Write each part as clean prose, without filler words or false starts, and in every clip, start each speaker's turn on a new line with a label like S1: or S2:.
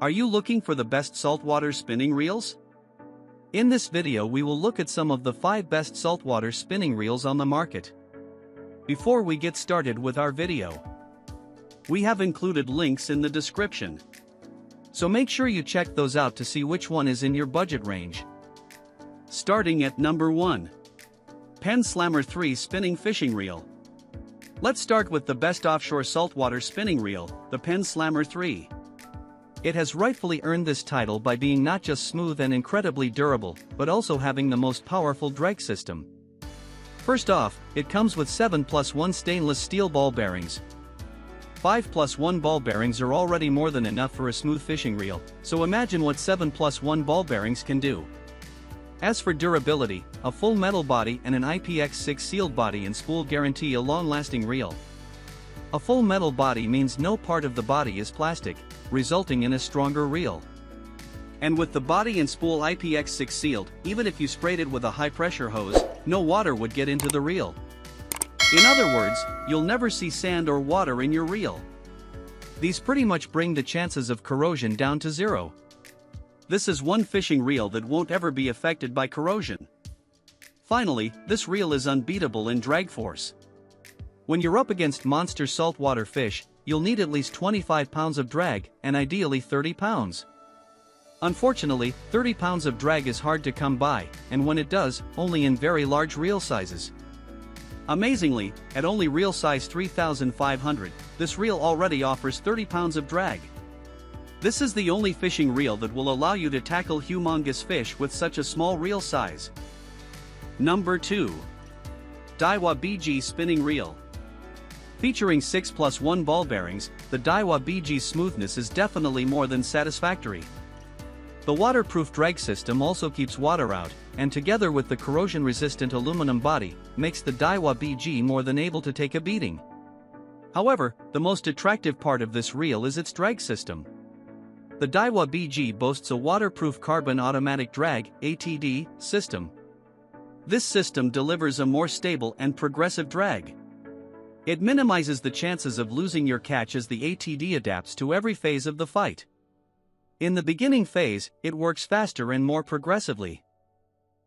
S1: Are you looking for the best saltwater spinning reels? In this video we will look at some of the 5 best saltwater spinning reels on the market. Before we get started with our video, we have included links in the description. So make sure you check those out to see which one is in your budget range. Starting at number 1. PENN Slammer 3 Spinning Fishing Reel. Let's start with the best offshore saltwater spinning reel, the PENN Slammer 3. It has rightfully earned this title by being not just smooth and incredibly durable, but also having the most powerful drag system. First off, it comes with 7+1 stainless steel ball bearings. 5+1 ball bearings are already more than enough for a smooth fishing reel, so imagine what 7+1 ball bearings can do. As for durability, a full metal body and an IPX6 sealed body and spool guarantee a long-lasting reel. A full metal body means no part of the body is plastic, resulting in a stronger reel. And with the body and spool IPX6 sealed, even if you sprayed it with a high-pressure hose, no water would get into the reel. In other words, you'll never see sand or water in your reel. These pretty much bring the chances of corrosion down to zero. This is one fishing reel that won't ever be affected by corrosion. Finally, this reel is unbeatable in drag force. When you're up against monster saltwater fish, you'll need at least 25 pounds of drag, and ideally 30 pounds. Unfortunately, 30 pounds of drag is hard to come by, and when it does, only in very large reel sizes. Amazingly, at only reel size 3,500, this reel already offers 30 pounds of drag. This is the only fishing reel that will allow you to tackle humongous fish with such a small reel size. Number 2. Daiwa BG Spinning Reel. Featuring 6+1 ball bearings, the Daiwa BG's smoothness is definitely more than satisfactory. The waterproof drag system also keeps water out, and together with the corrosion-resistant aluminum body, makes the Daiwa BG more than able to take a beating. However, the most attractive part of this reel is its drag system. The Daiwa BG boasts a waterproof carbon automatic drag (ATD) system. This system delivers a more stable and progressive drag. It minimizes the chances of losing your catch as the ATD adapts to every phase of the fight. In the beginning phase, it works faster and more progressively.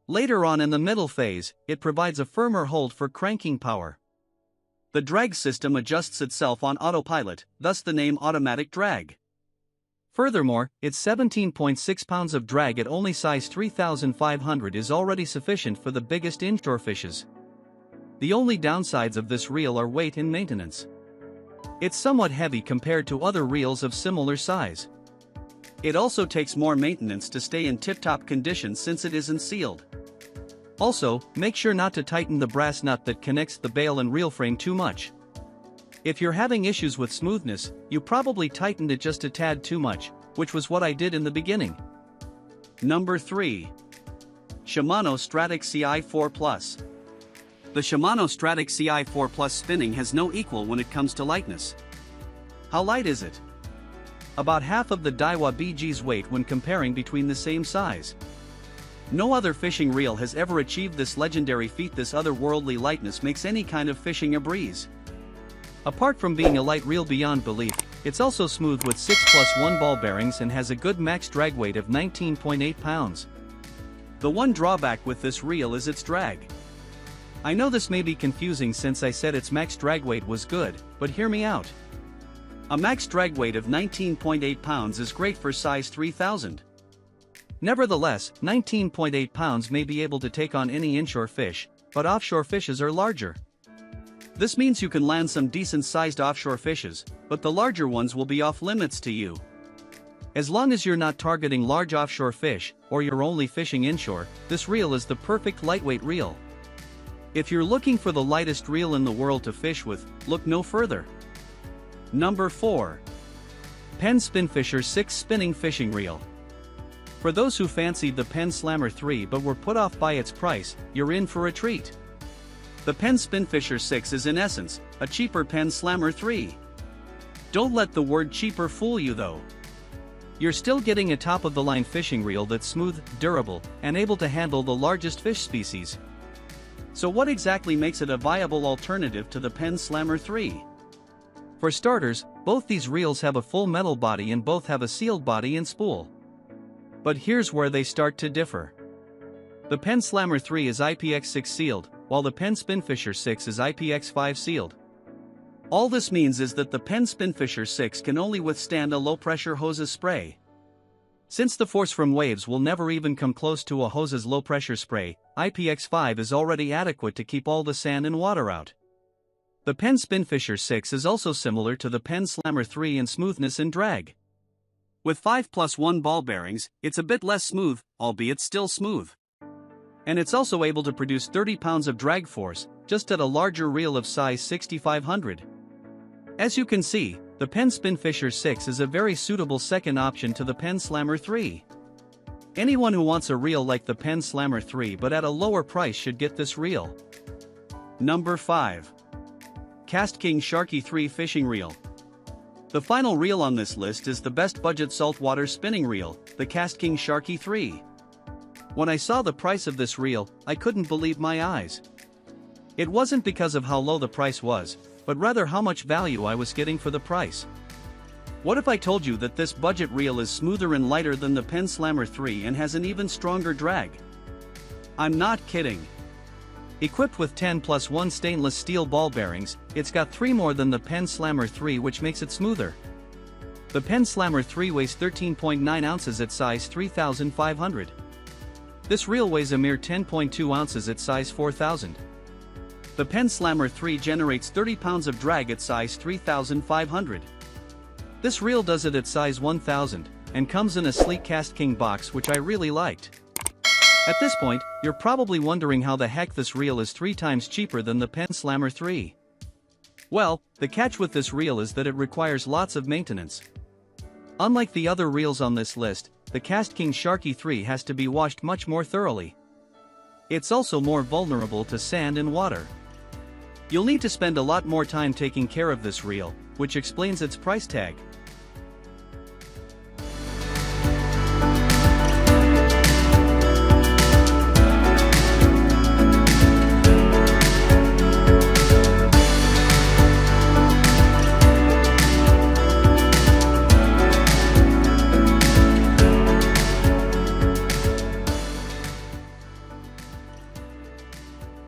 S1: Later on in the middle phase, it provides a firmer hold for cranking power. The drag system adjusts itself on autopilot, thus the name automatic drag. Furthermore, its 17.6 pounds of drag at only size 3,500 is already sufficient for the biggest inshore fishes. The only downsides of this reel are weight and maintenance. It's somewhat heavy compared to other reels of similar size. It also takes more maintenance to stay in tip-top condition since it isn't sealed. Also, make sure not to tighten the brass nut that connects the bail and reel frame too much. If you're having issues with smoothness, you probably tightened it just a tad too much, which was what I did in the beginning. Number 3. Shimano Stradic CI4 Plus. The Shimano Stradic CI4 Plus spinning has no equal when it comes to lightness. How light is it? About half of the Daiwa BG's weight when comparing between the same size. No other fishing reel has ever achieved this legendary feat. This otherworldly lightness makes any kind of fishing a breeze. Apart from being a light reel beyond belief, it's also smooth with 6+1 ball bearings and has a good max drag weight of 19.8 pounds. The one drawback with this reel is its drag. I know this may be confusing since I said its max drag weight was good, but hear me out. A max drag weight of 19.8 pounds is great for size 3000. Nevertheless, 19.8 pounds may be able to take on any inshore fish, but offshore fishes are larger. This means you can land some decent-sized offshore fishes, but the larger ones will be off limits to you. As long as you're not targeting large offshore fish, or you're only fishing inshore, this reel is the perfect lightweight reel. If you're looking for the lightest reel in the world to fish with, look no further. Number 4. PENN Spinfisher 6 Spinning Fishing Reel. For those who fancied the PENN Slammer 3 but were put off by its price, you're in for a treat. The PENN Spinfisher 6 is in essence, a cheaper PENN Slammer 3. Don't let the word cheaper fool you though. You're still getting a top-of-the-line fishing reel that's smooth, durable, and able to handle the largest fish species. So what exactly makes it a viable alternative to the PENN Slammer 3? For starters, both these reels have a full metal body and both have a sealed body and spool. But here's where they start to differ. The PENN Slammer 3 is IPX6 sealed, while the PENN Spinfisher 6 is IPX5 sealed. All this means is that the PENN Spinfisher 6 can only withstand a low-pressure hose's spray. Since the force from waves will never even come close to a hose's low-pressure spray, IPX5 is already adequate to keep all the sand and water out. The PENN Spinfisher 6 is also similar to the PENN Slammer 3 in smoothness and drag. With 5+1 ball bearings, it's a bit less smooth, albeit still smooth. And it's also able to produce 30 pounds of drag force, just at a larger reel of size 6500. As you can see, the PENN Spinfisher 6 is a very suitable second option to the PENN Slammer 3. Anyone who wants a reel like the PENN Slammer 3 but at a lower price should get this reel. Number 5. KastKing Sharky 3 Fishing Reel. The final reel on this list is the best budget saltwater spinning reel, the KastKing Sharky 3. When I saw the price of this reel, I couldn't believe my eyes. It wasn't because of how low the price was, but rather how much value I was getting for the price. What if I told you that this budget reel is smoother and lighter than the PENN Slammer 3 and has an even stronger drag? I'm not kidding. Equipped with 10+1 stainless steel ball bearings, it's got 3 more than the PENN Slammer 3, which makes it smoother. The PENN Slammer 3 weighs 13.9 ounces at size 3500. This reel weighs a mere 10.2 ounces at size 4000. The PENN Slammer 3 generates 30 pounds of drag at size 3500. This reel does it at size 1000, and comes in a sleek KastKing box, which I really liked. At this point, you're probably wondering how the heck this reel is 3 times cheaper than the PENN Slammer 3. Well, the catch with this reel is that it requires lots of maintenance. Unlike the other reels on this list, the KastKing Sharky 3 has to be washed much more thoroughly. It's also more vulnerable to sand and water. You'll need to spend a lot more time taking care of this reel, which explains its price tag.